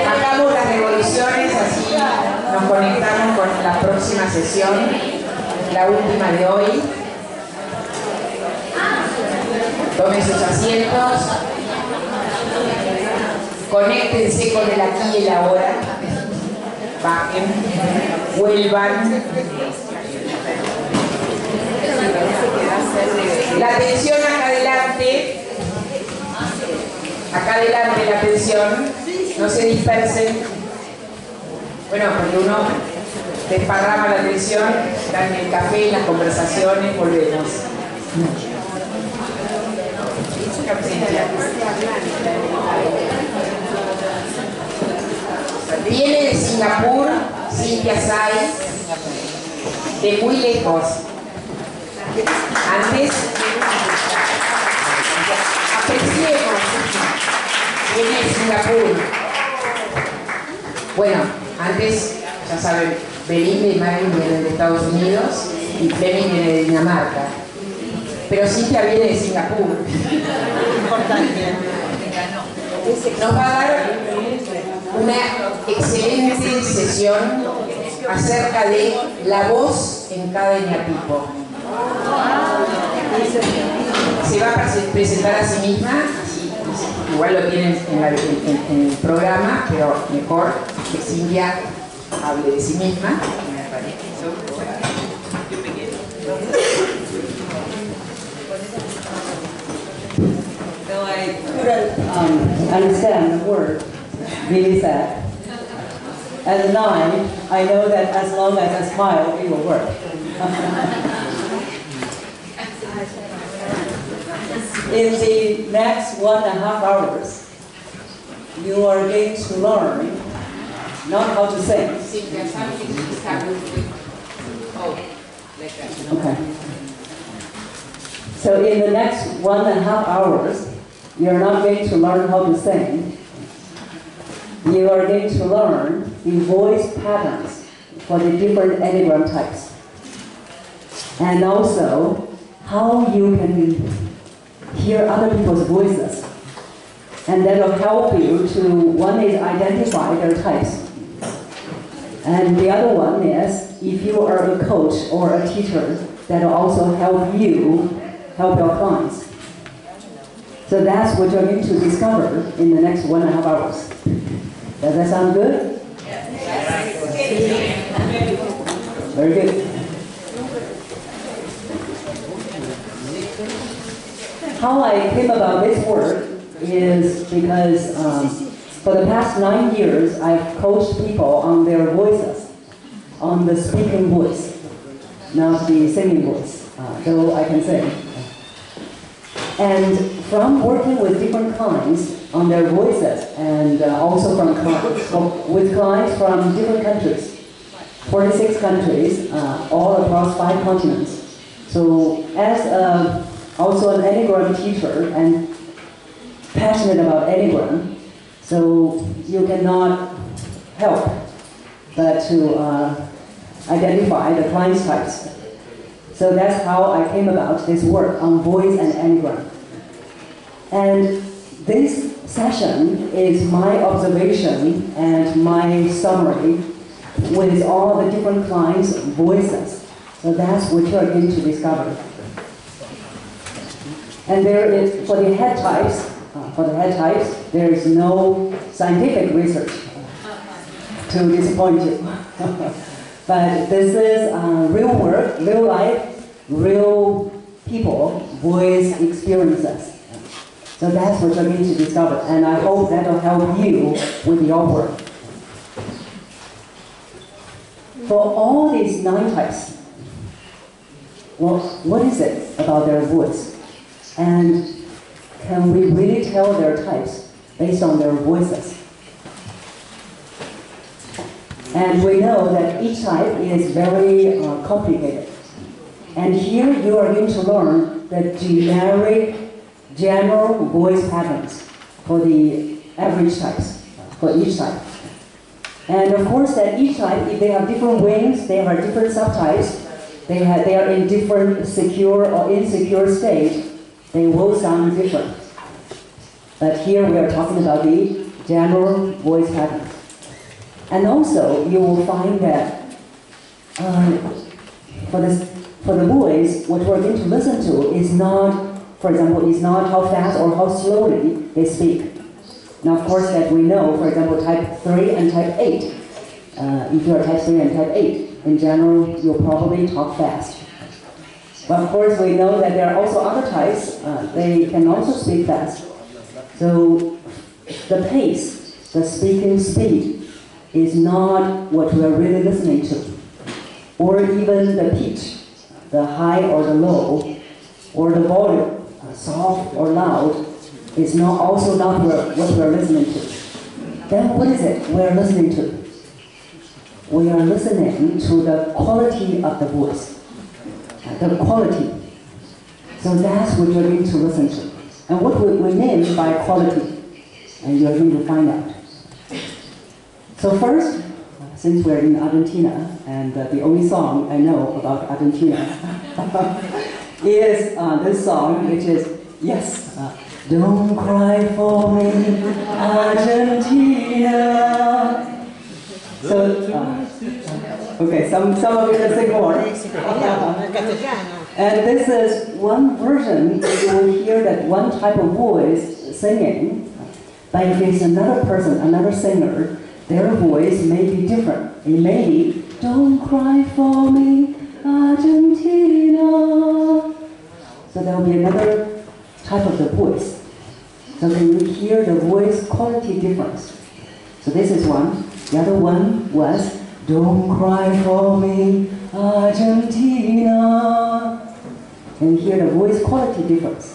Bajamos las revoluciones, así nos conectamos con la próxima sesión, la última de hoy. Tomen sus asientos, conéctense con el aquí y el ahora, bajen, vuelvan. La atención acá adelante la atención, no se dispersen. Bueno, porque uno desparrama la atención, está en el café, en las conversaciones, volvemos. Viene de Singapur, Cynthia zhai, de muy lejos. Antes, apreciemos, viene de Singapur. Bueno, antes, ya saben, Belinda y Mari vienen de Estados Unidos y Fleming viene de Dinamarca. Pero Cynthia viene de Singapur. Nos va a dar una excelente sesión acerca de la voz en cada eneatipo. Se va a presentar a sí misma, así, igual lo tienen en el programa, pero mejor que Cynthia hable de sí misma. So I couldn't understand the word really said. As a 9, I know that as long as I smile, it will work. In the next 1.5 hours, you are going to learn not how to sing. Okay. So in the next 1.5 hours, you're not going to learn how to sing. You are going to learn the voice patterns for the different Eneagram types. And also, how you can hear other people's voices. And that will help you to, one is identify their types. And the other one is, if you are a coach or a teacher, that will also help you help your clients. So that's what you're going to discover in the next 1.5 hours. Does that sound good? Very good. How I came about this work is because for the past 9 years, I've coached people on their voices, on the speaking voice, not the singing voice, though I can sing. And from working with different clients on their voices, and also from with clients from different countries, 46 countries, all across 5 continents. So as also an Eneagram teacher and passionate about Eneagram, so you cannot help but to identify the client's types. So that's how I came about this work on voice and Eneagram. And this session is my observation and my summary with all the different clients' voices. So that's what you're going to discover. And there is, for the head types, there is no scientific research to disappoint you. But this is real work, real life, real people, voice experiences. So that's what you're going to discover, and I hope that will help you with your work. For all these 9 types, well, what is it about their voice? And can we really tell their types based on their voices? And we know that each type is very complicated. And here you are going to learn the general voice patterns for the average types, for each type. And of course that each type, if they have different wings, they have different subtypes, they are in different secure or insecure state, they will sound different. But here we are talking about the general voice pattern. And also, you will find that for the voice, what we're going to listen to is not, for example, is not how fast or how slowly they speak. Now, of course, that we know, for example, type 3 and type 8. If you are type 3 and type 8, in general, you'll probably talk fast. But of course, we know that there are also other types. They can also speak fast. So the pace, the speaking speed, is not what we are really listening to. Or even the pitch, the high or the low, or the volume, soft or loud, is also not what we are listening to. Then what is it we are listening to? We are listening to the quality of the voice. The quality. So that's what you're going to listen to. And what we mean by quality, and you're going to find out. So first, since we're in Argentina, and the only song I know about Argentina is this song, which is, yes, don't cry for me, Argentina. So, okay, some of you can sing more. And this is one version. You will hear that one type of voice singing, but if it's another person, another singer, their voice may be different. It may be, don't cry for me, Argentina. So there will be another type of the voice. So then you hear the voice quality difference. So this is one. The other one was, don't cry for me, Argentina. And hear the voice quality difference.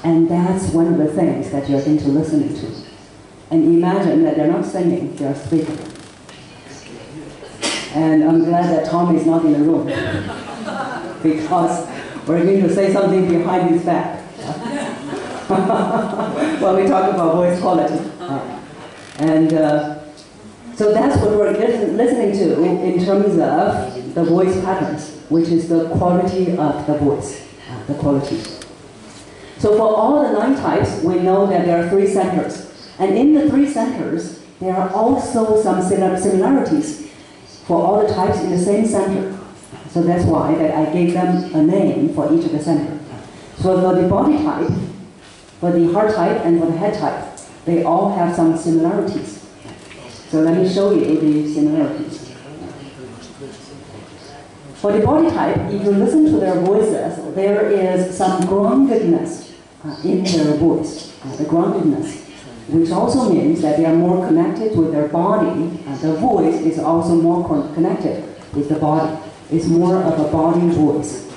And that's one of the things that you're going to listen to. And imagine that they're not singing, they're speaking. And I'm glad that Tom is not in the room, because we're going to say something behind his back when we talk about voice quality. So that's what we're listening to in terms of the voice patterns, which is the quality of the voice, the quality. So for all the 9 types, we know that there are 3 centers. And in the 3 centers, there are also some similarities for all the types in the same center. So that's why that I gave them a name for each of the centers. So for the body type, for the heart type, and for the head type, they all have some similarities. So let me show you the similarities. For the body type, if you listen to their voices, there is some groundedness in their voice, the groundedness, which also means that they are more connected with their body. The voice is also more connected with the body. It's more of a body voice.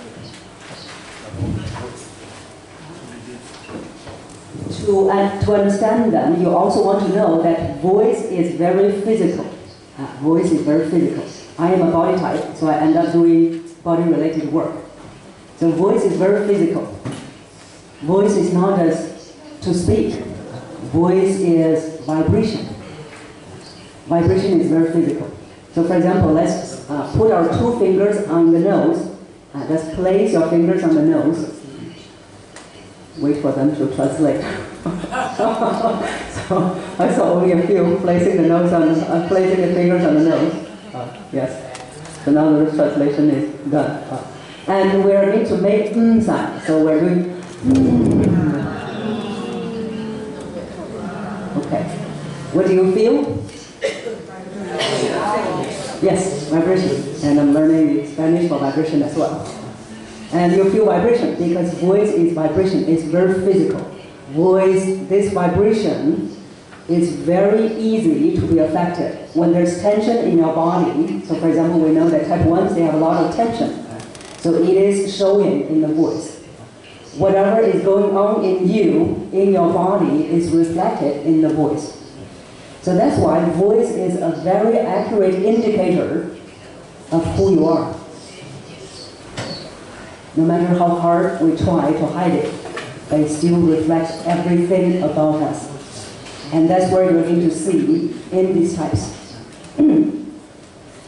To understand them, you also want to know that voice is very physical. Voice is very physical. I am a body type, so I end up doing body-related work. So voice is very physical. Voice is not just to speak. Voice is vibration. Vibration is very physical. So for example, let's put our 2 fingers on the nose. Just place your fingers on the nose. Wait for them to translate. So I saw only a few placing the nose on, placing the fingers on the nose. Yes. So now the translation is done. And we're going to make sound. So we're doing. Okay. What do you feel? Yes, vibration. And I'm learning Spanish for vibration as well. And you feel vibration because voice is vibration. It's very physical. Voice, this vibration is very easy to be affected. When there's tension in your body, so for example, we know that type 1s, they have a lot of tension. So it is showing in the voice. Whatever is going on in you, in your body, is reflected in the voice. So that's why voice is a very accurate indicator of who you are. No matter how hard we try to hide it, it still reflects everything about us. And that's where you're going to see in these types.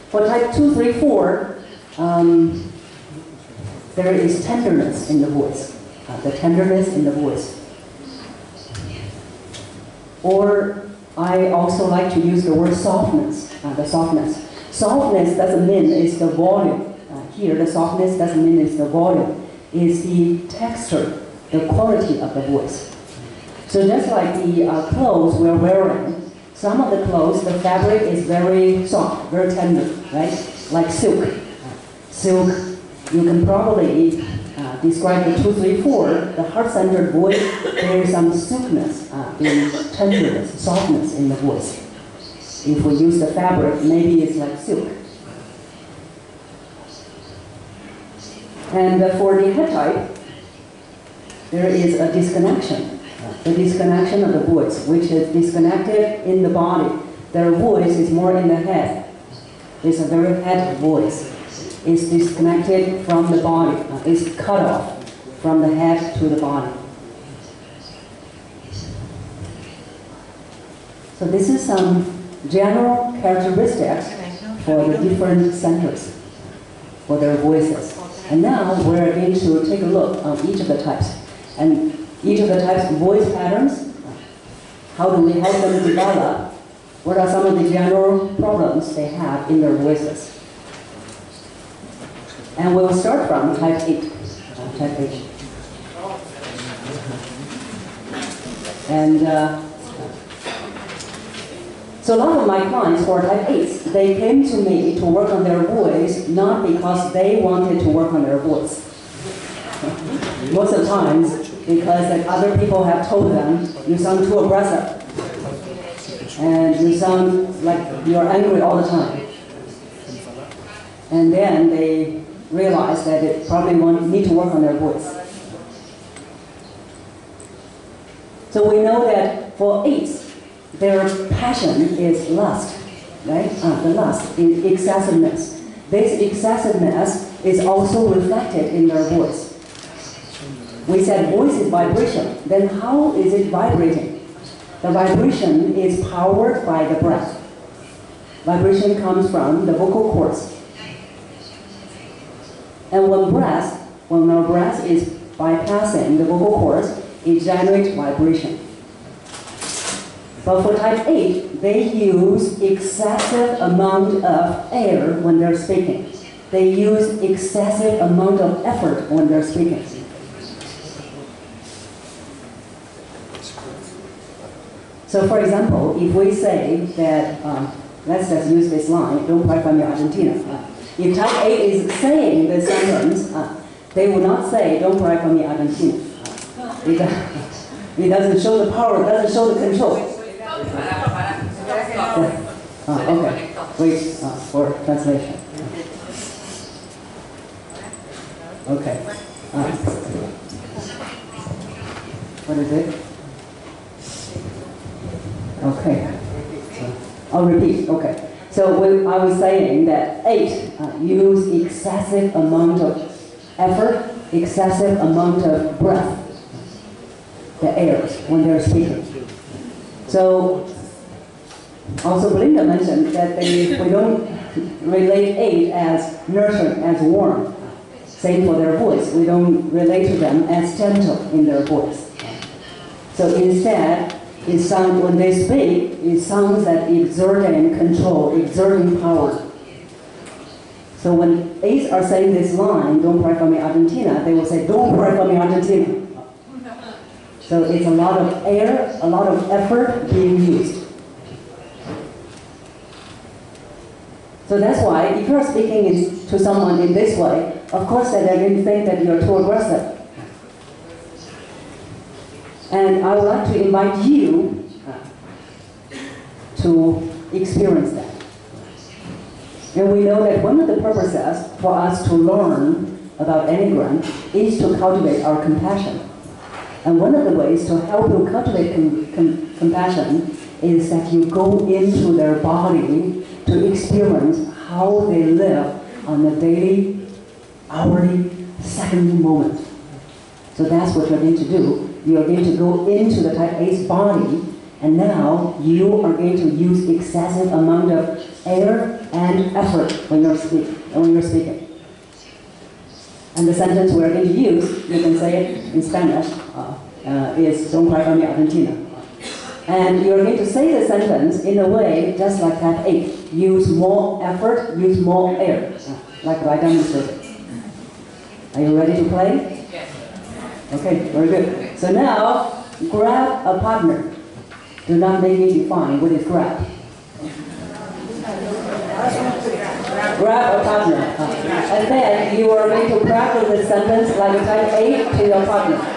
For type 2, 3, 4, there is tenderness in the voice. the tenderness in the voice. Or I also like to use the word softness, the softness. Softness doesn't mean it's the volume. Here, the softness doesn't mean it's the volume. It's the texture, the quality of the voice. So just like the clothes we're wearing, some of the clothes, the fabric is very soft, very tender, right? Like silk. Silk, you can probably describe the 2, 3, 4, the heart-centered voice. There is some silkiness, in tenderness, softness in the voice. If we use the fabric, maybe it's like silk. And for the head type, there is a disconnection. The disconnection of the voice, which is disconnected in the body. Their voice is more in the head. It's a very head voice. It's disconnected from the body. It's cut off from the head to the body. So this is some general characteristics for the different centers for their voices. And now we're going to take a look on each of the types. And each of the types of voice patterns, how do we help them develop? What are some of the general problems they have in their voices? And we'll start from type 8. Type 8. And so a lot of my clients who are type 8s, they came to me to work on their voice, not because they wanted to work on their voice. Most of the times, because like other people have told them, you sound too aggressive. And you sound like you're angry all the time. And then they realize that they probably need to work on their voice. So we know that for 8s, their passion is lust, right? The lust is excessiveness. This excessiveness is also reflected in their voice. We said voice is vibration. Then how is it vibrating? The vibration is powered by the breath. Vibration comes from the vocal cords. And when our breath is bypassing the vocal cords, it generates vibration. But for type 8, they use excessive amount of air when they're speaking. They use excessive amount of effort when they're speaking. So for example, if we say that, let's just use this line, don't cry from your Argentina. If type 8 is saying this sentence, they will not say, don't cry from your Argentina. It doesn't show the power, it doesn't show the control. Okay, wait for translation. Okay. What is it? Okay. I'll repeat. Okay. So I was saying that 8 use excessive amount of effort, excessive amount of breath, the airs when they're speaking. So also Belinda mentioned that we don't relate 8 as nurturing, as warm. Same for their voice. We don't relate to them as gentle in their voice. So instead, when they speak, it sounds like exerting control, exerting power. So when 8s are saying this line, don't cry for me Argentina, they will say, don't cry for me Argentina. So it's a lot of air, a lot of effort being used. So that's why if you're speaking to someone in this way, of course they're going to think that you're too aggressive. And I would like to invite you to experience that. And we know that one of the purposes for us to learn about Enneagram is to cultivate our compassion. And one of the ways to help you cultivate compassion is that you go into their body to experience how they live on a daily, hourly, second moment. So that's what you're going to do. You are going to go into the type 8's body, and now you are going to use excessive amount of air and effort when you're speaking. And the sentence we're going to use, you can say it in Spanish, is Don't cry for me, Argentina. And you're going to say the sentence in a way just like type 8. Use more effort, use more air, like I demonstrated. Are you ready to play? Yes. Okay, very good. So now, grab a partner. Do not make me define what is grab. Grab a partner. And then you are going to practice the sentence like type 8 to your partner.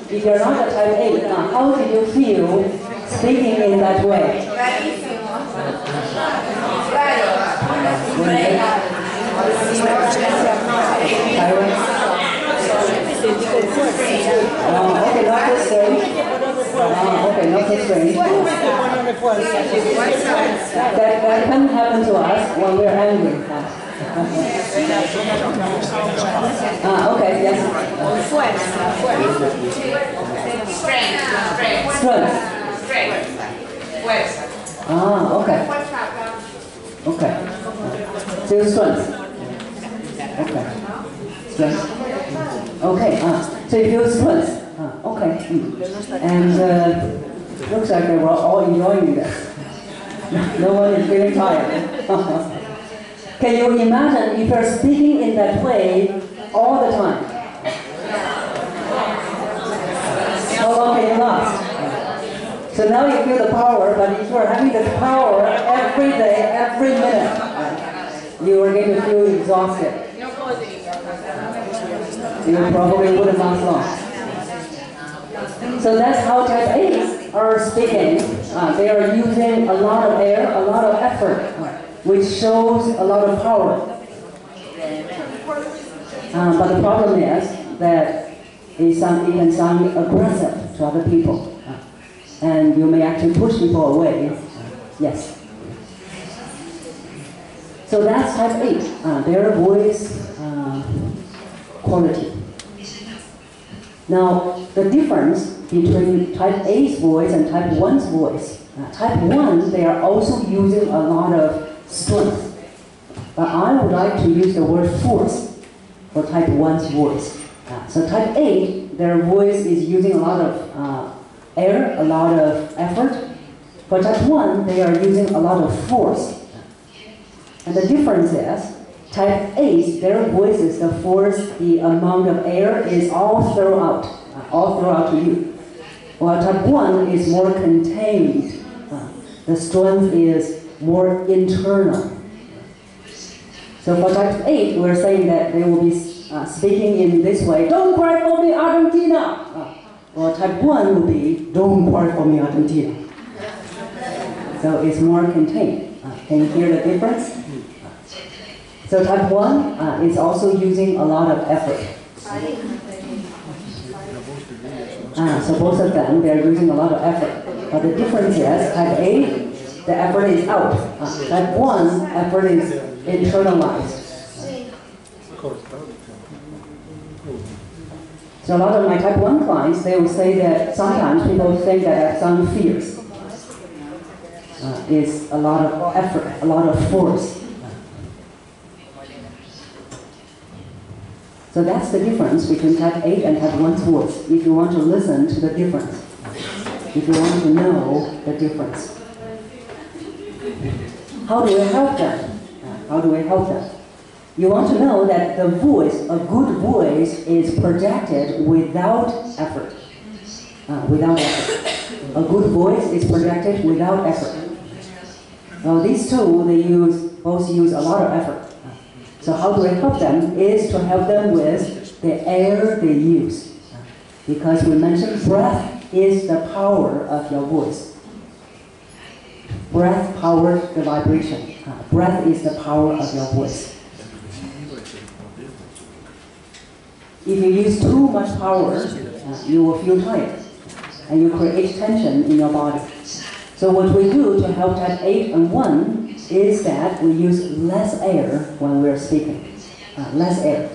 If you're not a type 8, how did you feel speaking in that way? Okay, not so strange. Okay, not so strange. That can happen to us when we're angry. Okay, yes. Strength. Okay. Okay. So strength. Okay. Strength. Okay. So you feel strength. Okay. And looks like they were all enjoying this. No one is feeling tired. Can you imagine if you're speaking in that way all the time? How long can you last? So now you feel the power, but if you're having the power every day, every minute, you are going to feel exhausted. You probably wouldn't last long. So that's how type A's are speaking. They are using a lot of air, a lot of effort, which shows a lot of power. But the problem is that it can sound aggressive to other people. And you may actually push people away. Yes. So that's type 8, their voice quality. Now, the difference between type A's voice and type 1's voice. Type 1, they are also using a lot of strength. But I would like to use the word force for type 1's voice. So type 8, their voice is using a lot of air, a lot of effort. For type 1, they are using a lot of force. And the difference is, type 8, their voices, the force, the amount of air is all throughout to you. While type 1 is more contained. The strength is more internal. So for type 8, we're saying that they will be speaking in this way, don't cry for me, Argentina. Well, type 1 will be, don't cry for me, Argentina. So it's more contained. Can you hear the difference? So type 1 is also using a lot of effort. So both of them, they're using a lot of effort. But the difference is, type A, the effort is out. Type 1, effort is internalized. So a lot of my type 1 clients, they will say that sometimes people think that some fears is a lot of effort, a lot of force. So that's the difference between type 8 and type 1's voice, if you want to listen to the difference, if you want to know the difference. How do we help them? How do we help them? You want to know that the voice, a good voice, is projected without effort. Without effort. A good voice is projected without effort. Now these two, they both use a lot of effort. So how do we help them? Is to help them with the air they use. Because we mentioned breath is the power of your voice. Breath powers the vibration. Breath is the power of your voice. If you use too much power, you will feel tired. And you create tension in your body. So what we do to help type 8 and 1 is that we use less air when we're speaking. Less air.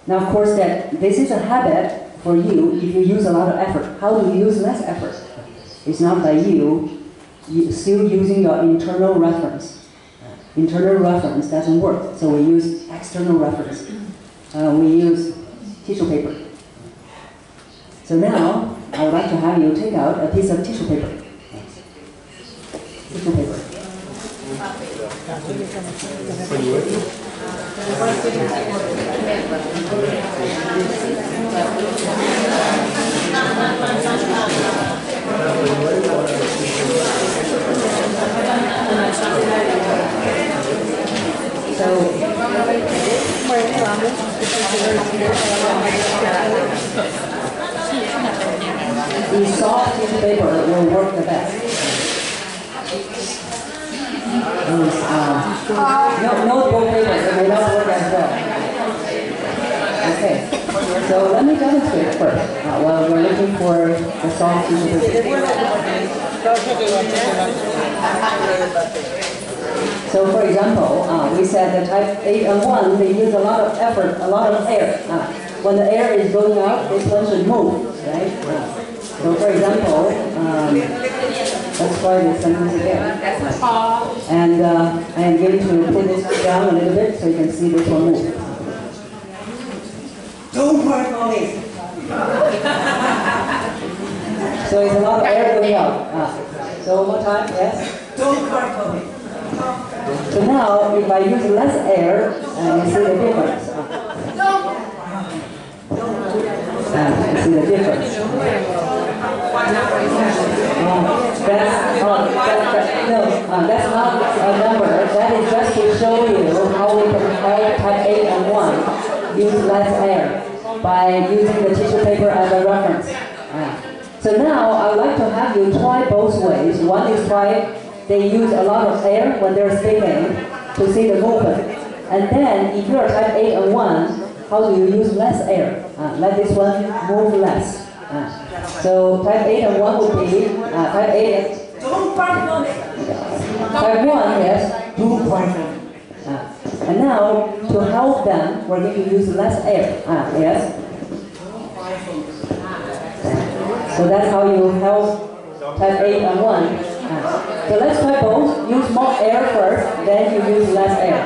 Now of course this is a habit for you if you use a lot of effort. How do you use less effort? It's not by you still using your internal reference. Internal reference doesn't work, so we use external reference. We use tissue paper. So now, I would like to have you take out a piece of tissue paper. Tissue paper. The soft tissue paper will work the best. Notebook paper may not work as well. Okay, so let me demonstrate first while we're looking for the soft tissue paper. So for example, we said that type 8 and 1, they use a lot of effort, a lot of air. When the air is going out, this one should move, right? So for example, let's try this sentence again. And I am going to put this down a little bit so you can see this one move. Don't work on me. So it's a lot of air going out. So one more time, yes? Don't work on me. So now, if I use less air, you see the difference. You see the difference. That's not a number. That is just to show you how we can help type 8 and 1 use less air by using the tissue paper as a reference. So now, I would like to have you try both ways. One is try they use a lot of air when they're speaking to see the movement. And then, if you're type 8 and 1, how do you use less air? Let this one move less. So type 8 and 1 would be, type 8 don't bark on it. Type 1, yes, don't bark on it. And now, to help them, we're going to use less air. Yes? So that's how you help type 8 and 1. So let's try both. Use more air first, then you use less air.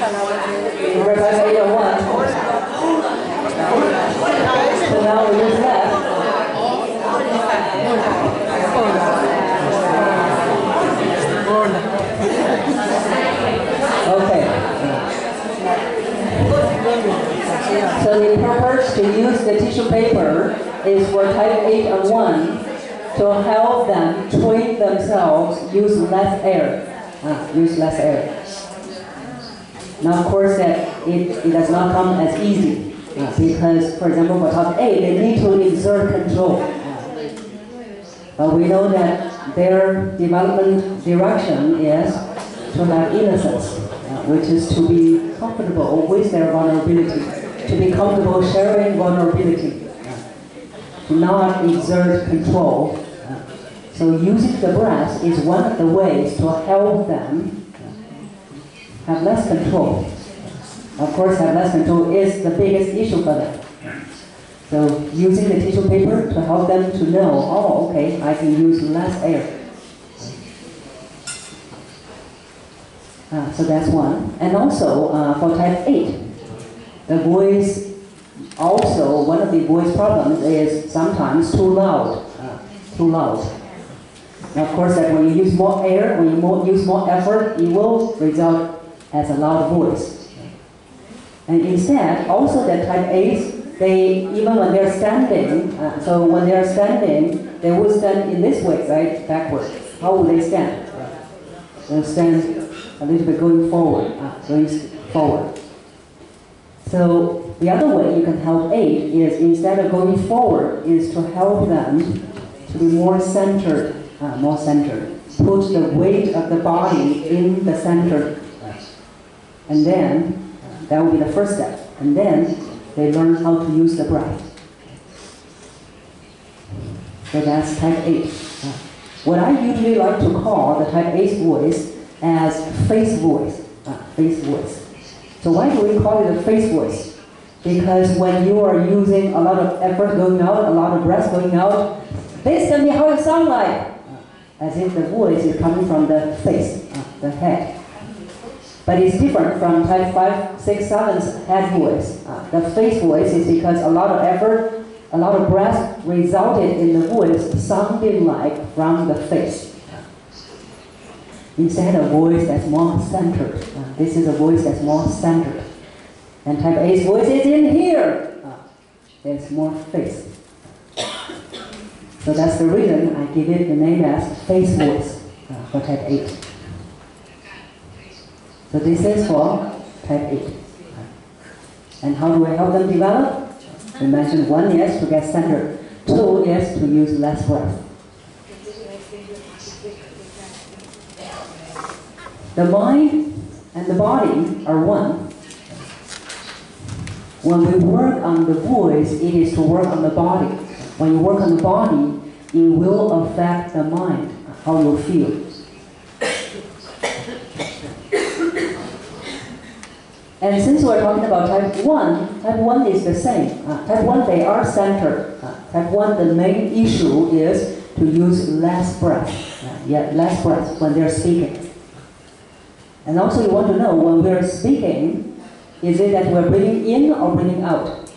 We're type 801. So now we use left. Okay. So the purpose to use the tissue paper is for type 801 to help them train themselves use less air. Use less air. Now, of course, that it does not come as easy because, for example, for type A, they need to exert control. But we know that their development direction is to have innocence, which is to be comfortable with their vulnerability, to be comfortable sharing vulnerability, to not exert control. So using the breath is one of the ways to help them have less control. Of course, have less control is the biggest issue for them. So using the tissue paper to help them to know, oh, okay, I can use less air. So that's one. And also, for type 8, the voice, also, one of the voice problems is sometimes too loud. Too loud. Now, of course, that when you use more air, when you use more effort, it will result as a loud voice. And instead, also the type A's, they, even when they're standing, so when they're standing, they will stand in this way, right, backward. How will they stand? They'll stand a little bit going forward, So the other way you can help 8 is, instead of going forward, is to help them to be more centered. Put the weight of the body in the center. And then, that will be the first step. And then, they learn how to use the breath. So that's type 8. What I usually like to call the type 8 voice as face voice. Face voice. So why do we call it a face voice? Because when you are using a lot of effort going out, a lot of breath going out, this can be how it sounds like. As if the voice is coming from the face, the head. But it's different from type 5, 6, 7's head voice. The face voice is because a lot of effort, a lot of breath resulted in the voice sounding like from the face. Instead of a voice that's more centered. This is a voice that's more centered. And type A's voice is in here. It's more face. So that's the reason I give it the name as face voice for type 8. So this is for type 8. And how do we help them develop? We mentioned 1 is to get centered. 2 is to use less breath. The mind and the body are one. When we work on the voice, it is to work on the body. When you work on the body, it will affect the mind, how you feel. And since we're talking about type 1 is the same. Type 1, they are centered. Type 1, the main issue is to use less breath. Less breath when they're speaking. And also you want to know, when we're speaking, is it that we're breathing in or breathing out?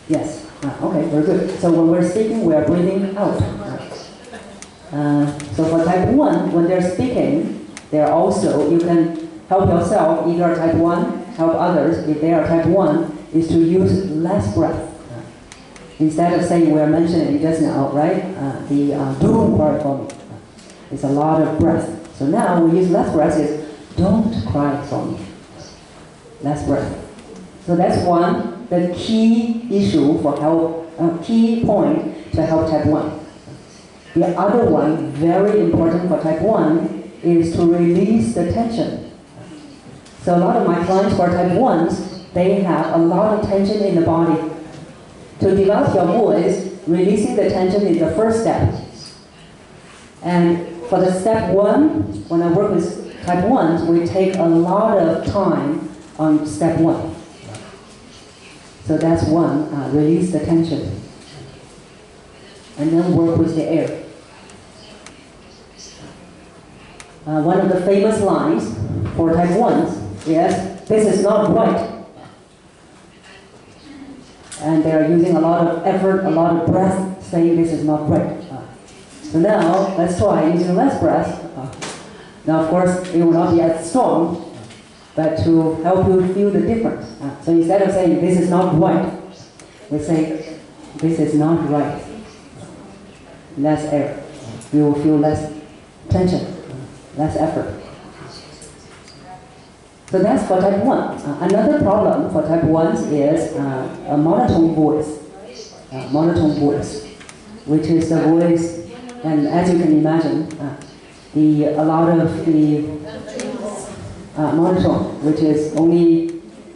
Yes. Okay, very good. So when we're speaking, we are breathing out. So for type 1, when they're speaking, they're also, you can help yourself, if you're type 1, help others, if they are type 1, is to use less breath. Instead of saying, we are mentioning just now, right? The doom part for me. It's a lot of breath. So now we use less breath is, don't cry for me. Less breath. So that's one, the key issue for help, key point to help type 1. The other one, very important for type 1, is to release the tension. So a lot of my clients who are type 1s, they have a lot of tension in the body. To develop your voice, releasing the tension is the first step. And for the step 1, when I work with type 1s, we take a lot of time on step 1. So that's one, release the tension. And then work with the air. one of the famous lines for type 1s is, "This is not right." And they're using a lot of effort, a lot of breath, saying this is not right. So now, let's try using less breath. Now, of course, it will not be as strong, but to help you feel the difference. So instead of saying, "This is not right," we say, "This is not right." Less air. You will feel less tension, less effort. So that's for type 1. Another problem for type 1s is a monotone voice. Monotone voice, which is the voice, and as you can imagine, a lot of the monotone, which is only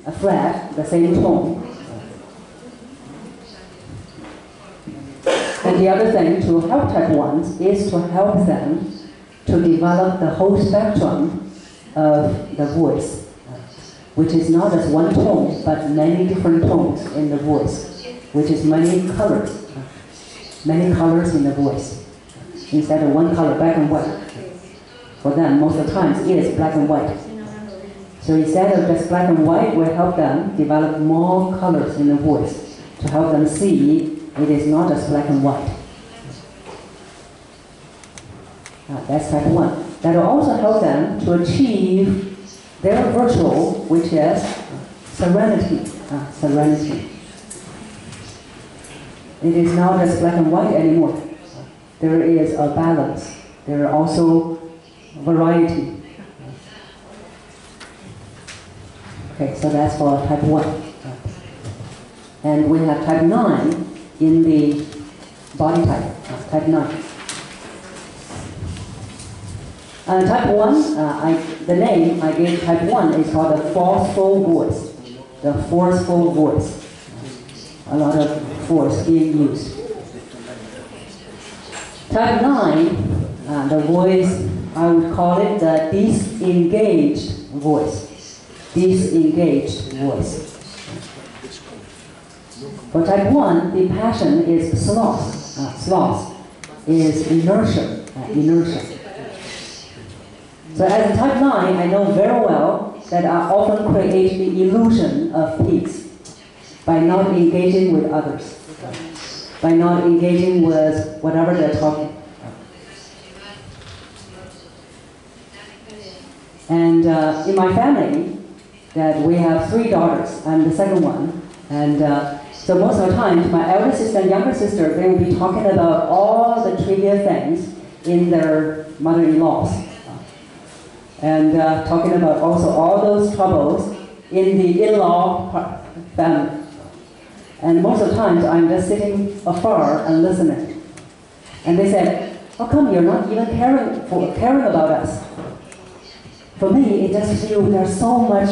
a flat, the same tone. And the other thing to help type 1s is to help them to develop the whole spectrum of the voice, which is not as one tone, but many different tones in the voice, which is many colors in the voice, instead of one color, black and white. For them, most of the times, it is black and white. So instead of just black and white, we help them develop more colors in the voice to help them see it is not just black and white. That's type 1. That will also help them to achieve their virtual, which is serenity. Serenity. It is not just black and white anymore. There is a balance. There are also variety. Okay, so that's for type 1. And we have type 9 in the body type, type 9. Type 1, the name I gave type 1 is called the forceful voice. The forceful voice. A lot of force being used. Type 9, the voice, I would call it the disengaged voice. Disengaged voice. For type 1, the passion is sloth. Sloth is inertia. Inertia. So as a type 9, I know very well that I often create the illusion of peace by not engaging with others, by not engaging with whatever they're talking. And in my family, that we have 3 daughters. I'm the second one. And so most of the time, my elder sister and younger sister, they will be talking about all the trivial things in their mother-in-laws. And talking about also all those troubles in the in-law family. And most of the times, I'm just sitting afar and listening. And they said, "How come you're not even caring about us?" For me, it just feels there's so much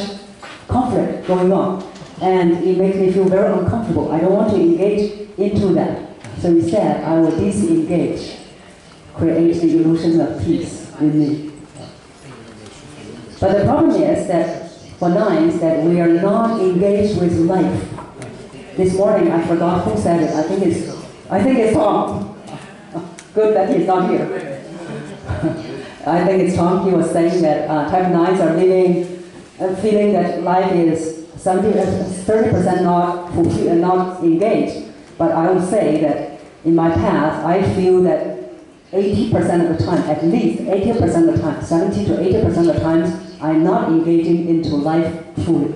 conflict going on. And it makes me feel very uncomfortable. I don't want to engage into that. So instead, I will disengage, create the illusion of peace in me. But the problem is that for 9s, that we are not engaged with life. This morning, I forgot who said it. I think it's Tom. Good that he's not here. I think it's Tom. He was saying that type 9s are living, feeling that life is 30% not fulfilled and not engaged. But I would say that in my path, I feel that 80% of the time, at least 80% of the time, 70 to 80% of the times, I'm not engaging into life fully.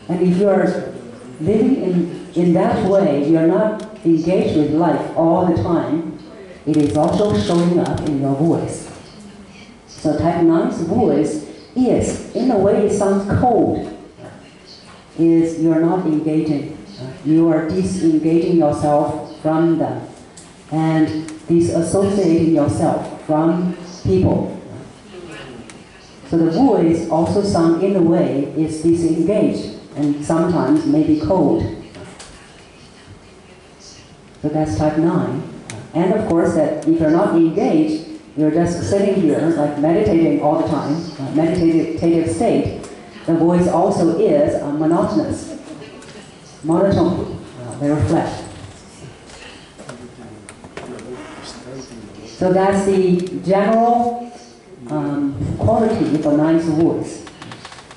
And if you are living in that way, you are not engaged with life all the time, it is also showing up in your voice. So type 9's voice is, in a way, it sounds cold. Is you're not engaging. You are disengaging yourself from them and disassociating yourself from people. So the voice also sounds, in a way, is disengaged and sometimes maybe cold. So that's type 9. And of course, that if you're not engaged, you're just sitting here, like meditating all the time, meditative state, the voice also is monotonous, monotone, very flat. So that's the general quality for nine's voice.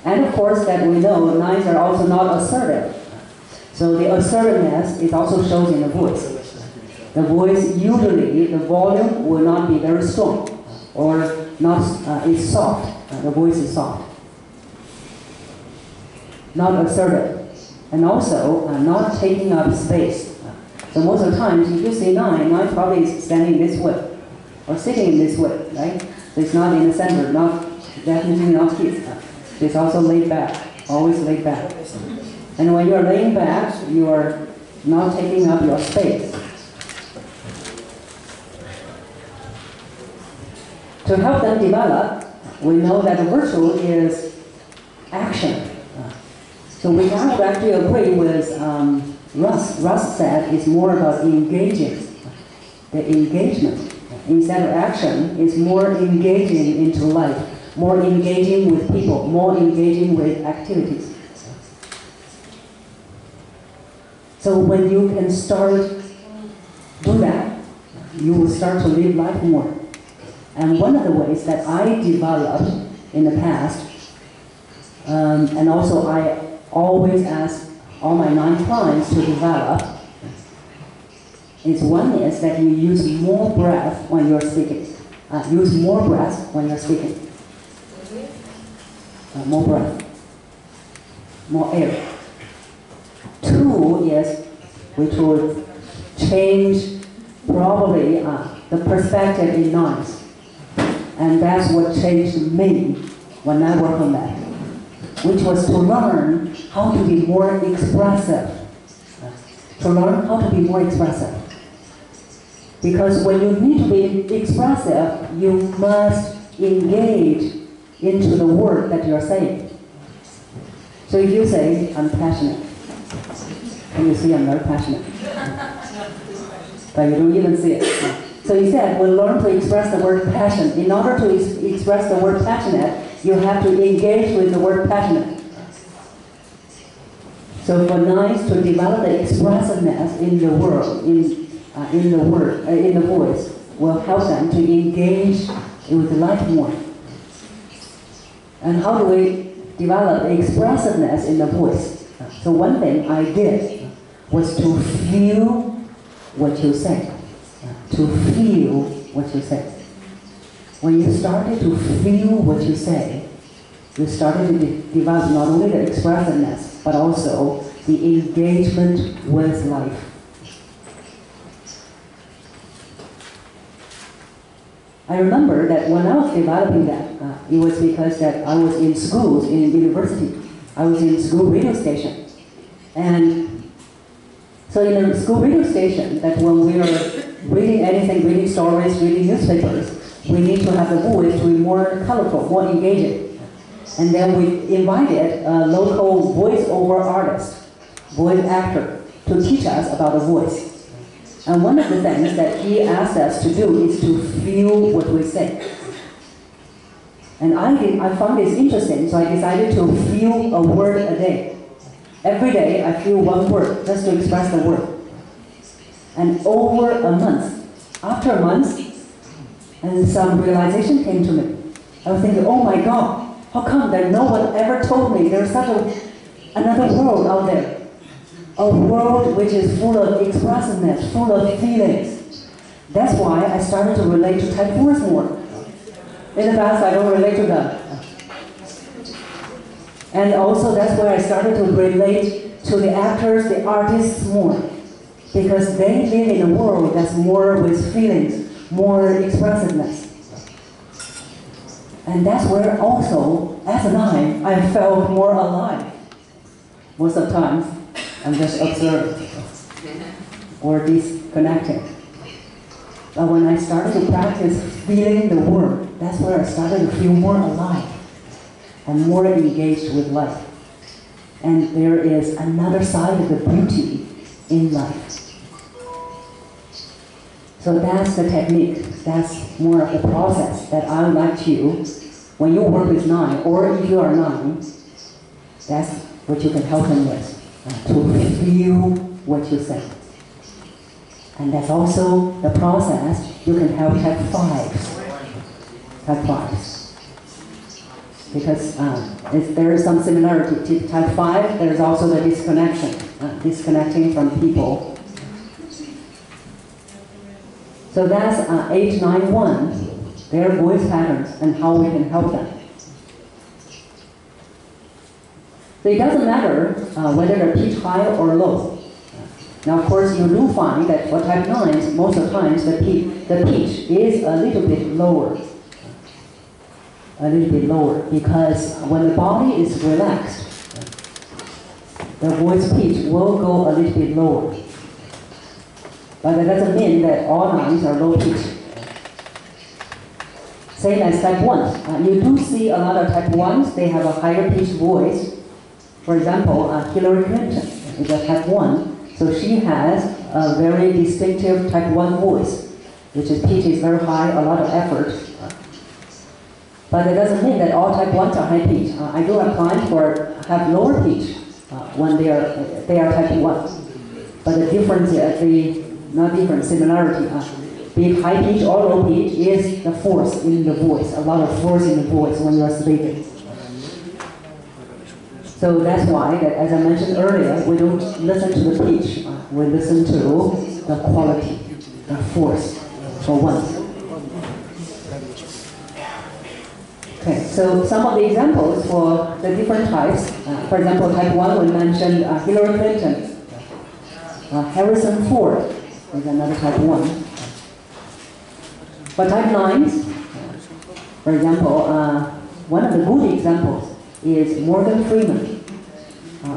And of course that we know nines are also not assertive. So the assertiveness is also shown in the voice. The voice usually, the volume will not be very strong or not, it's soft. The voice is soft. Not assertive. And also not taking up space. So most of the times if you say nine probably is standing this way or sitting in this way, right? So it's not in the center, definitely not here. It's also laid back, always laid back. And when you're laying back, you are not taking up your space. To help them develop, we know that the virtue is action. So we have to actually agree with Russ. Russ said it's more about engaging, the engagement. Instead of action, it's more engaging into life, more engaging with people, more engaging with activities. So when you can start do that, you will start to live life more. And one of the ways that I developed in the past, and also I always ask all my nine clients to develop, is one is that you use more breath when you're speaking. Use more breath when you're speaking. More breath. More air. Two is, which would change probably the perspective in nines. And that's what changed me when I worked on that, which was to learn how to be more expressive. To learn how to be more expressive. Because when you need to be expressive, you must engage into the word that you're saying. So if you say, I'm passionate, and you see I'm very passionate, but you don't even see it. So he said, we'll learn to express the word passion. In order to express the word passionate, you have to engage with the word passionate. So for nines to develop the expressiveness in the world, in the voice, will help them to engage with life more. And how do we develop the expressiveness in the voice? So one thing I did was to feel what you say. To feel what you say. When you started to feel what you say, you started to develop not only the expressiveness, but also the engagement with life. I remember that when I was developing that, it was because that I was in schools, in university. I was in school radio station. And so in a school radio station, that when we were reading anything, reading stories, reading newspapers, we need to have the voice to be more colorful, more engaging. And then we invited a local voiceover artist, voice actor, to teach us about the voice. And one of the things that he asked us to do is to feel what we say. And I found this interesting, so I decided to feel a word a day. Every day I feel one word, just to express the word. And over a month, after a month, and some realization came to me. I was thinking, oh my God, how come that no one ever told me there's such another world out there? A world which is full of expressiveness, full of feelings. That's why I started to relate to type 4s more. In the past, I don't relate to them. And also that's where I started to relate to the actors, the artists more. Because they live in a world that's more with feelings, more expressiveness. And that's where also, as a nine, I felt more alive. Most of the times, I'm just observing or disconnecting. But when I started to practice feeling the word, that's where I started to feel more alive and more engaged with life. And there is another side of the beauty in life. So that's the technique. That's more of the process that I would like you, when you work with nine, or if you are nine, that's what you can help them with. To feel what you say. And that's also the process. You can have type 5s. Type 5s. Because there is some similarity to type 5, there's also the disconnection, disconnecting from people. So that's 891, their voice patterns and how we can help them. So it doesn't matter whether they're pitch high or low. Now, of course, you do find that for type 9s, most of the times the pitch is a little bit lower. A little bit lower, because when the body is relaxed, the voice pitch will go a little bit lower. But that doesn't mean that all 9s are low pitch. Same as type 1s. You do see a lot of type 1s, they have a higher pitched voice. For example, Hillary Clinton is a type 1, so she has a very distinctive type 1 voice, which is pitch is very high, a lot of effort. But it doesn't mean that all type 1s are high pitch. I do have clients who have lower pitch when they are type 1. But the difference, similarity, be it high pitch or low pitch, is the force in the voice, a lot of force in the voice when you're speaking. So that's why, that, as I mentioned earlier, we don't listen to the pitch, we listen to the quality, the force for once. Okay, so some of the examples for the different types, for example, type 1, we mentioned Hillary Clinton. Harrison Ford is another type 1. For type 9s, for example, one of the good examples is Morgan Freeman.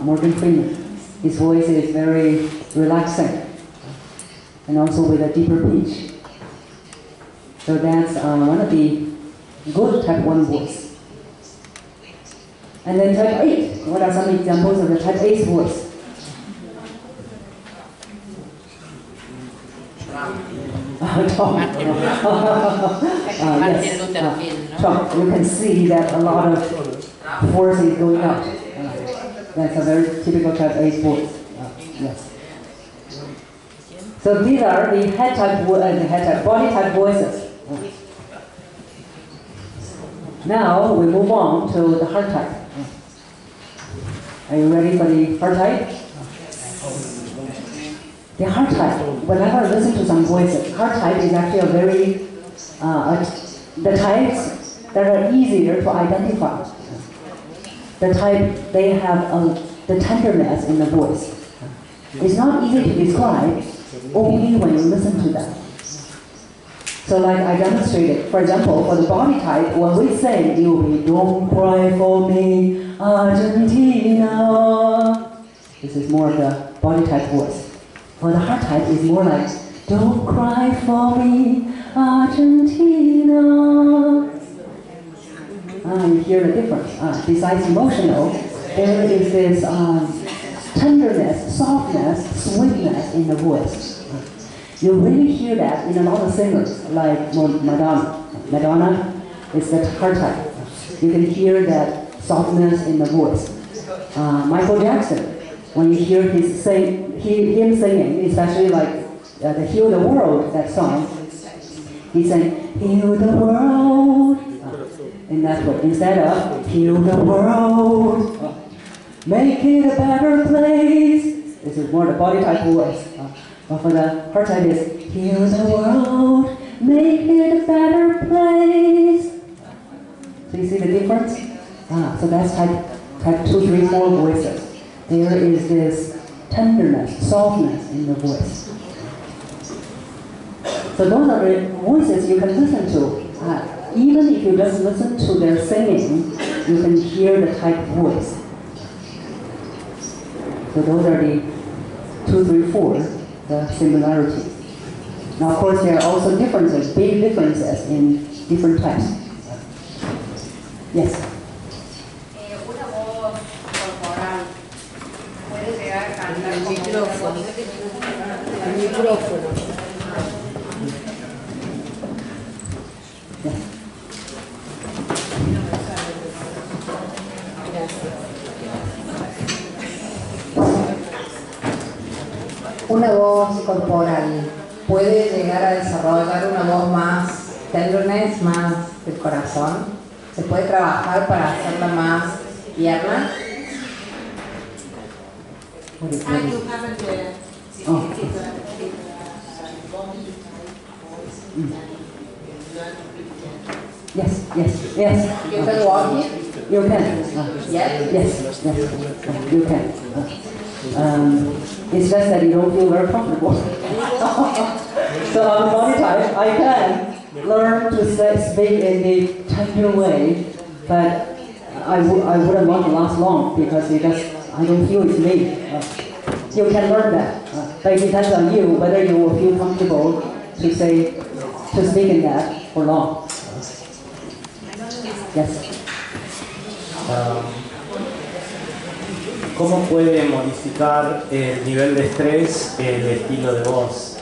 Morgan Freeman. His voice is very relaxing and also with a deeper pitch. So that's one of the good type 1 voice. And then type 8. What are some examples of the type 8 voice? Trump. Yes. Trump. You can see that a lot of force is going out. That's a very typical type 8 voice. Yes. So these are the head type, body type voices. Now we move on to the heart type. Are you ready for the heart type? The heart type, whenever I listen to some voices, heart type is actually a very, the types that are easier to identify. The type, they have the tenderness in the voice. It's not easy to describe, only when you listen to them. So like I demonstrated, for example, for the body type, when we say, it will be, don't cry for me, Argentina. This is more of the body type voice. For the heart type, it's more like, don't cry for me, Argentina. You hear the difference. Besides emotional, there is this tenderness, softness, sweetness in the voice. You really hear that in a lot of singers, like Madonna. Madonna is that heart type. You can hear that softness in the voice. Michael Jackson, when you hear him singing, especially like the Heal the World, that song, he sang, heal the world, in that way, instead of heal the world, make it a better place. This is more the body type voice. But for the heart type is, heal the world, make it a better place. So you see the difference? So that's type 2, 3, 4 voices. There is this tenderness, softness in the voice. So those are the voices you can listen to. Even if you just listen to their singing, you can hear the type voice. So those are the 2, 3, 4, the similarities. Now of course there are also differences, big differences in different types. Yes? Una voz corporal puede llegar a cantar el micrófono. El micrófono. Yes. Una voz corporal puede llegar a desarrollar una voz más tenderness, más del corazón. Se puede trabajar para hacerla más tierna. Yes, yes, yes. You can walk it. You can. Yes. Yes, yes, you can. It's just that you don't feel very comfortable. So on the body type, I can learn to speak in the tender way, but I wouldn't want to last long because I don't feel it's me. You can learn that, but it depends on you whether you will feel comfortable to speak in that for long. Yes. ¿Cómo puede modificar el nivel de estrés el estilo de voz?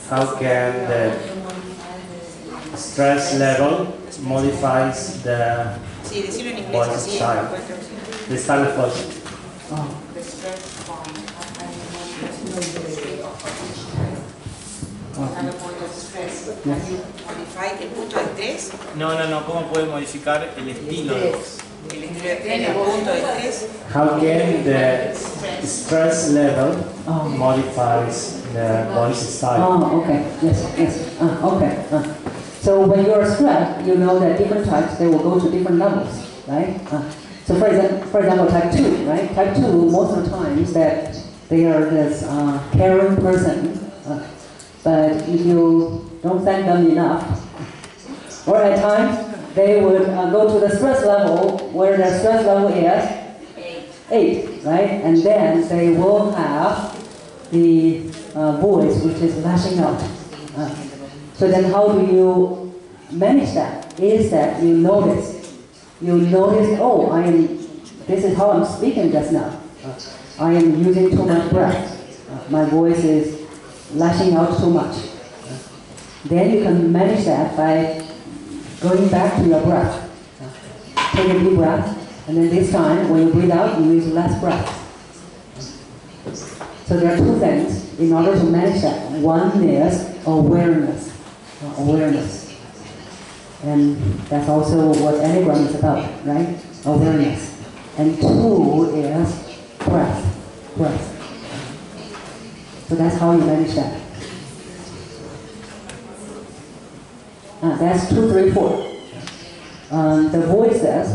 How can the stress level modifies the voice style? The style of voice. ¿El punto de estrés? No, ¿cómo puede modificar el estilo de voz? ¿El punto de estrés? How can the stress level modifies the voice style? Oh, okay. Yes, yes. Okay. So when you're stressed, you know that different types, they will go to different levels, right? So for example, type 2, right? Type 2, most of the times that they are this caring person, but if you don't thank them enough, or at times, they would go to the stress level where the stress level is 8, right? And then they will have the voice which is lashing out. So then how do you manage that? Is that you notice, oh, this is how I'm speaking just now. I am using too much breath. My voice is lashing out too much. Then you can manage that by going back to your breath. Take a deep breath, and then this time, when you breathe out, you use less breath. So there are two things in order to manage that. One is awareness. And that's also what Eneagram is about, right? Awareness. And 2 is breath. So that's how you manage that. That's 2, 3, 4. The voices.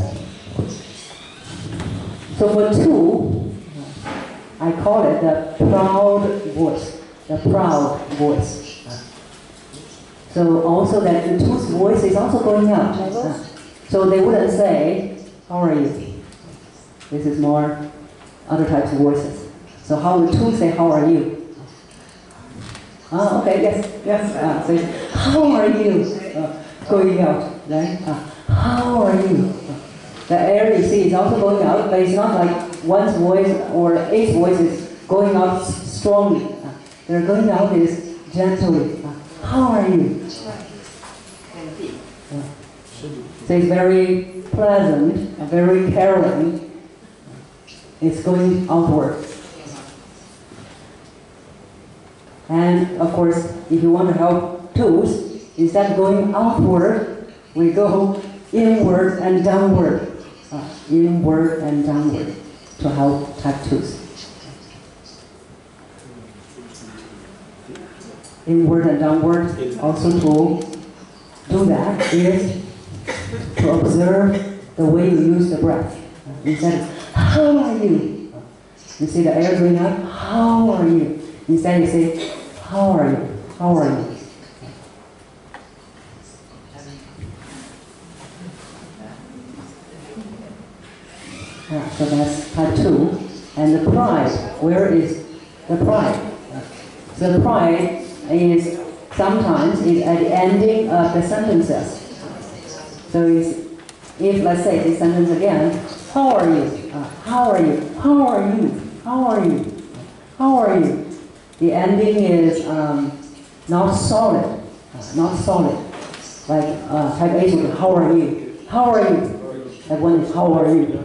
So for 2, I call it the proud voice. The proud voice. So also that the 2's voice is also going out. So they wouldn't say, how are you? This is more other types of voices. So how the 2 say, how are you? Okay, yes. So how are you? Going out, right? How are you? The air you see is also going out, but it's not like one's voice or each voice is going out strongly. They're going out is gently. How are you? So it's very pleasant, very caring. It's going outward. And of course, if you want to help 2s, instead of going outward, we go inward and downward. Inward and downward to help type 2s. Inward and downward, also to do that is to observe the way you use the breath. Instead of, how are you? You see the air going up, how are you? Instead you say, how are you? How are you? So that's type 2. And the pride, where is the pride? So the pride is sometimes is at the ending of the sentences. So if let's say this sentence again, how are you? How are you? How are you? How are you? How are you? The ending is not solid. Not solid. Like type A would be, how are you? How are you? That one is, how are you?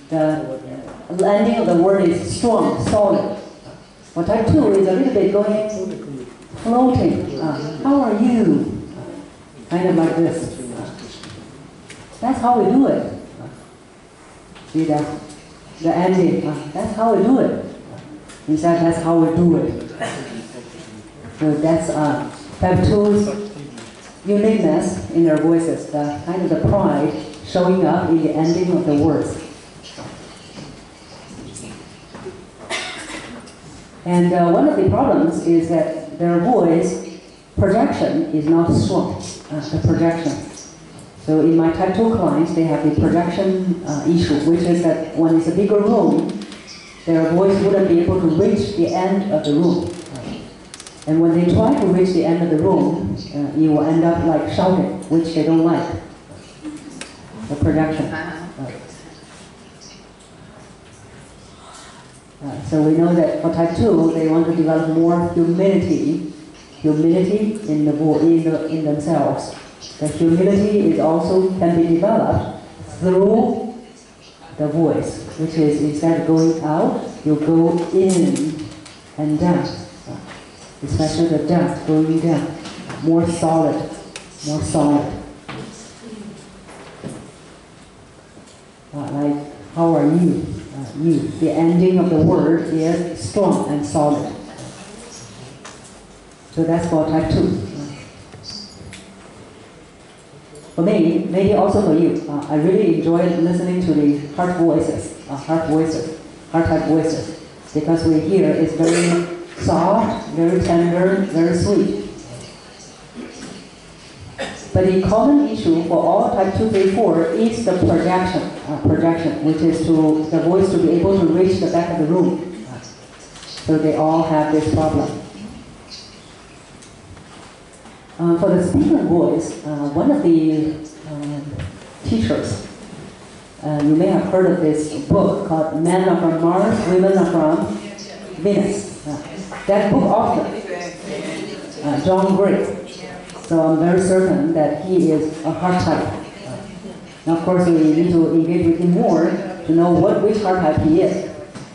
The ending of the word is strong, solid. Well, type 2 is a little bit going floating. How are you? Kind of like this. That's how we do it. See that? The ending. That's how we do it. He said that's how we do it. So that's type 2's uniqueness in their voices, the kind of the pride showing up in the ending of the words. And one of the problems is that their voice projection is not strong, the projection. So in my type 2 clients, they have the projection issue, which is that when it's a bigger room, their voice wouldn't be able to reach the end of the room. And when they try to reach the end of the room, you will end up like shouting, which they don't like. The projection. So we know that for type 2, they want to develop more humility in themselves. The humility is also can be developed through the voice, which is instead of going out, you go in and down. Especially the depth going down, more solid, more solid. Like, how are you? You. The ending of the word is strong and solid. So that's for type 2. For me, maybe also for you, I really enjoy listening to the heart type voices, because we hear it's very soft, very tender, very sweet. But the common issue for all type 2, 3, 4 is the projection, which is to the voice to be able to reach the back of the room. So they all have this problem. For the speaker voice, one of the teachers, you may have heard of this book called Men Are From Mars, Women Are From Venus. That book author, John Gray. So I'm very certain that he is a heart type. Now, of course, we need to engage with him more to know which heart type he is.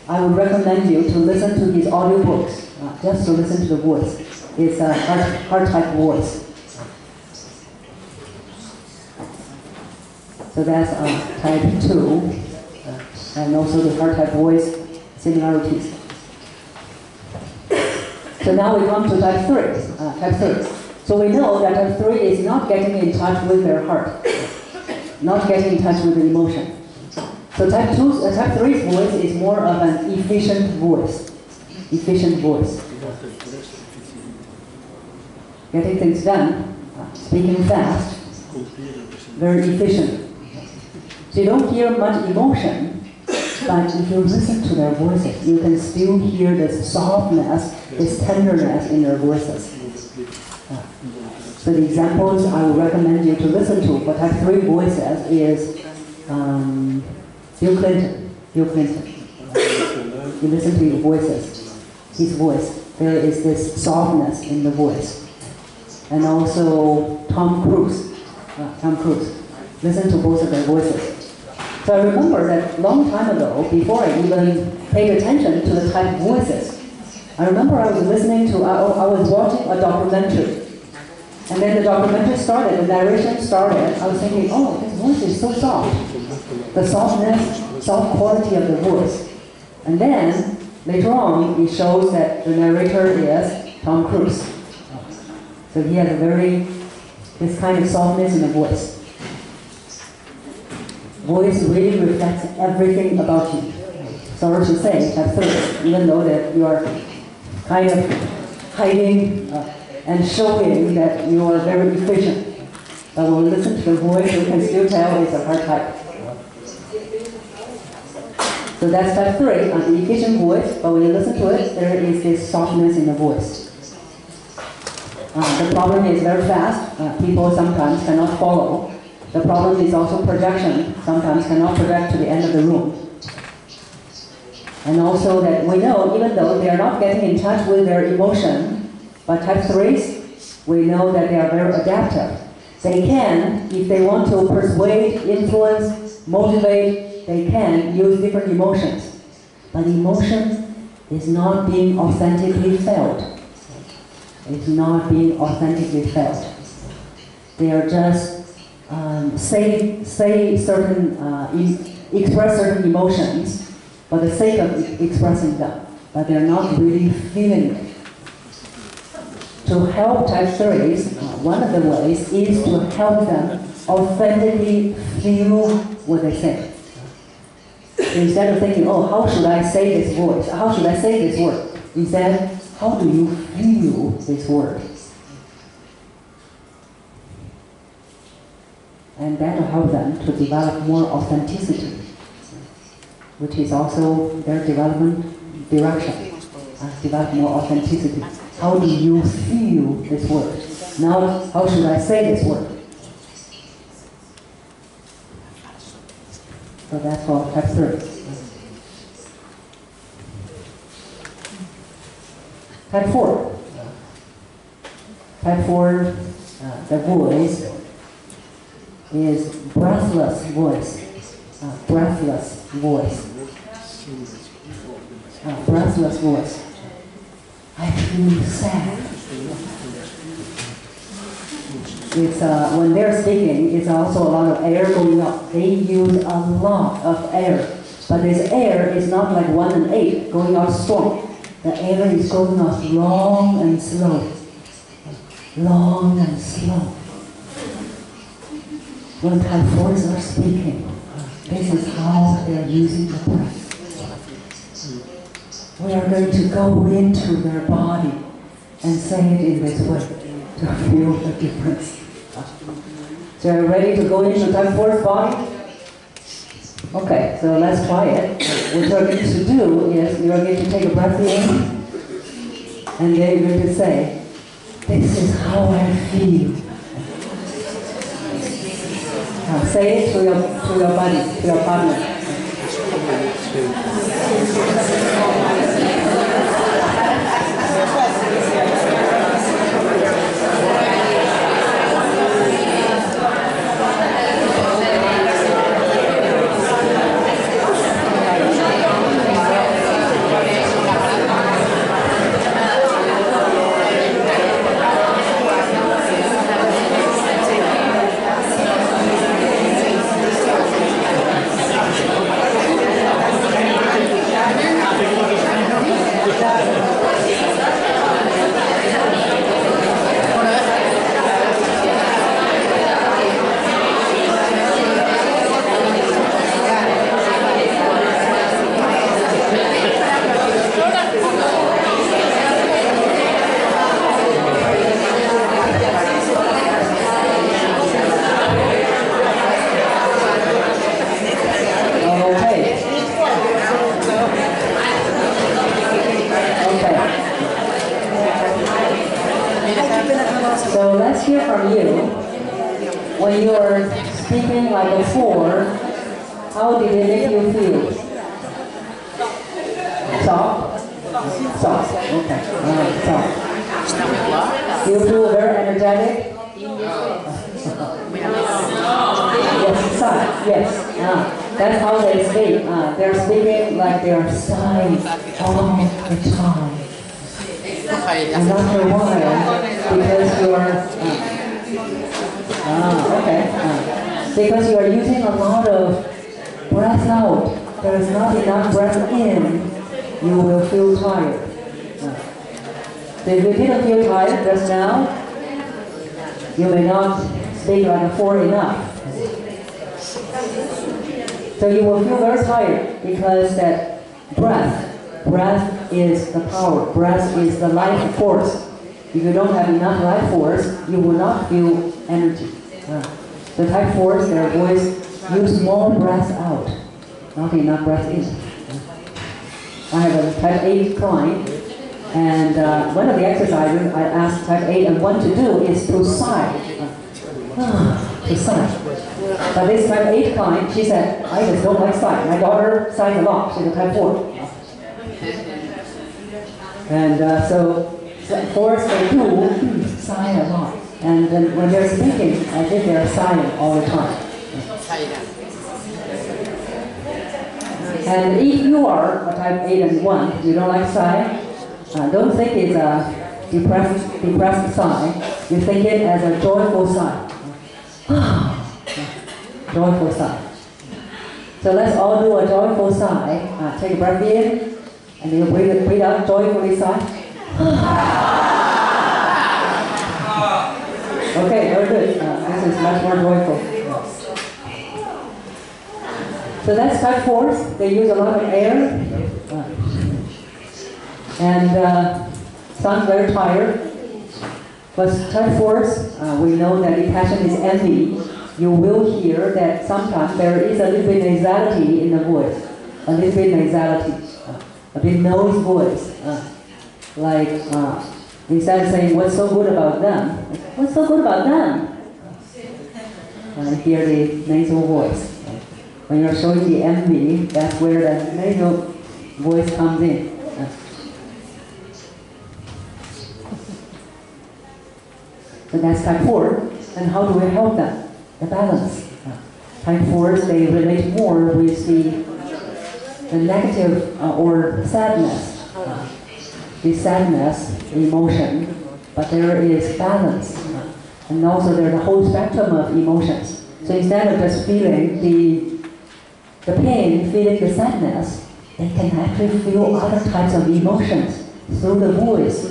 I would recommend you to listen to his audiobooks, just to listen to the voice. It's a heart type voice. So that's type 2, and also the heart type voice similarities. So now we come to type 3. So we know that type 3 is not getting in touch with their heart, not getting in touch with the emotion. So type 3's voice is more of an efficient voice. Getting things done, speaking fast, very efficient. So you don't hear much emotion, but if you listen to their voices, you can still hear this softness, this tenderness in their voices. So the examples I would recommend you to listen to for type 3 voices is Bill Clinton. You listen to his voices, his voice. There is this softness in the voice. And also Tom Cruise. Listen to both of their voices. So I remember that a long time ago, before I even paid attention to the type voices, I remember I was watching a documentary. And then the documentary started, the narration started. I was thinking, oh, this voice is so soft. The softness, soft quality of the voice. And then, later on, it shows that the narrator is Tom Cruise. So he has this kind of softness in the voice. Voice really reflects everything about you. Sorry to say, type 3, even though that you are kind of hiding and showing that you are very efficient. But when we listen to the voice, you can still tell it's a heart type. So that's type 3, the efficient voice, but when you listen to it, there is this softness in the voice. The problem is very fast. People sometimes cannot follow. The problem is also projection. Sometimes cannot project to the end of the room. And also that we know, even though they are not getting in touch with their emotion, but type 3s, we know that they are very adaptive. They can, if they want to persuade, influence, motivate, they can use different emotions. But emotion is not being authentically felt. It's not being authentically felt. They are just express certain emotions for the sake of expressing them, but they're not really feeling it. To help type 3s, one of the ways is to help them authentically feel what they say. Instead of thinking, oh, how should I say this voice? How should I say this word? Instead, how do you feel this word? And that will help them to develop more authenticity, which is also their development direction. Develop more authenticity. How do you feel this word? Now, how should I say this word? So that's for type 3. Type 4. Type 4, the voice is breathless voice. Breathless voice. Breathless voice. I feel sad. It's when they're speaking, it's also a lot of air going up. They use a lot of air, but this air is not like 1 and 8 going out strong. The air is going out long and slow, long and slow. When type 4s are speaking, this is how they're using the breath. We are going to go into their body and say it in this way to feel the difference. So are you ready to go into type 4's body? Okay, so let's try it. What you're going to do is you're going to take a breath in, and then you're going to say, this is how I feel. Now say it to your body, to your partner. So let's hear from you. When you're speaking like a 4, how did it make you feel? Soft? Soft. Okay. Soft. You feel very energetic? Yes, sigh. Yes. That's how they speak. They're speaking like they're sighing all the time. And after a while, because because you are using a lot of breath out, there is not enough breath in, you will feel tired. So if you didn't feel tired just now, you may not speak like a 4 enough. So you will feel very tired because that breath is the power, breath is the life force. If you don't have enough life force, you will not feel energy. The type 4s, their voice use more breath out, not enough breath in. I have a type 8 client, and one of the exercises I asked type 8 and 1 to do is to sigh. To sigh. But this type 8 client, she said, I just don't like sighing. My daughter sighs a lot, she's a type 4. And so 4s, they do sigh a lot. And then when they're speaking, I think they're sighing all the time. And if you are a type 8 and 1, you don't like sighing, don't think it's a depressed sigh, you think it as a joyful sigh. Joyful sigh. So let's all do a joyful sigh. Take a breath in, and you breathe out joyfully sigh. Okay, very good. This is much more joyful. So that's type 4s. They use a lot of air. And sounds very tired. But type 4s, we know that if passion is envy, you will hear that sometimes there is a little bit nasality in the voice. A little bit nasality. A bit nose voice. Like, instead of saying, what's so good about them? What's so good about them? Hear the nasal voice. When you're showing the envy, that's where the nasal voice comes in. So that's type 4. And how do we help them? The balance. Type 4s, they relate more with the negative or sadness. The sadness, emotion, but there is balance. And also there's a whole spectrum of emotions. So instead of just feeling the pain, feeling the sadness, they can actually feel other types of emotions through the voice.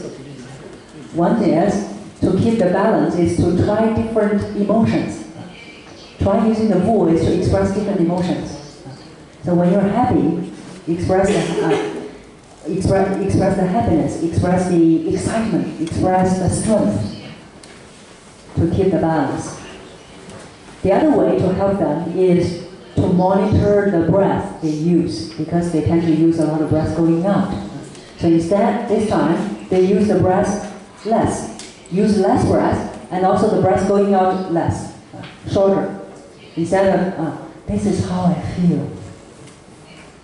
One is, to keep the balance, is to try different emotions. Try using the voice to express different emotions. So when you're happy, express the happiness, express the excitement, express the strength to keep the balance. The other way to help them is to monitor the breath they use, because they tend to use a lot of breath going out. So instead, this time, they use the breath less. Use less breath, and also the breath going out less, shorter. Instead of, this is how I feel.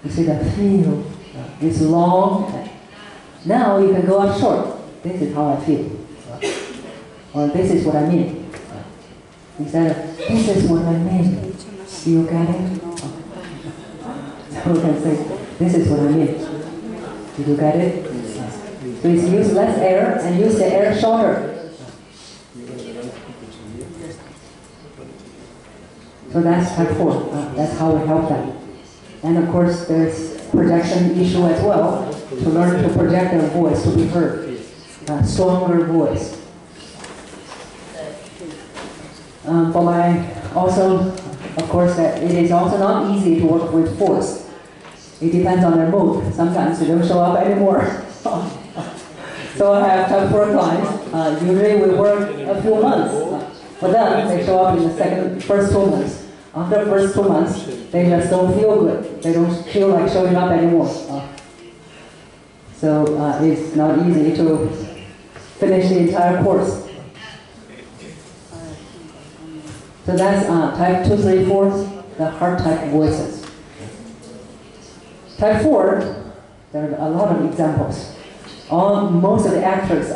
You see the feel. It's long. Now you can go up short. This is how I feel. Or this is what I mean. Instead of, this is what I mean. Do you get it? So we can say, this is what I mean. Did you get it? So it's use less air and use the air shorter. So that's type 4. That's how we help them. And of course, there's projection issue as well, to learn to project their voice to be heard. Stronger voice. Also, of course, that it is also not easy to work with 4s. It depends on their mood. Sometimes they don't show up anymore. So I have type 4 clients. Usually we work a few months. For them, they show up in the first 2 months. After the first 2 months, they just don't feel good. They don't feel like showing up anymore. So it's not easy to finish the entire course. So that's type 2, 3, 4, the heart type voices. Type 4, there are a lot of examples. Most of the actresses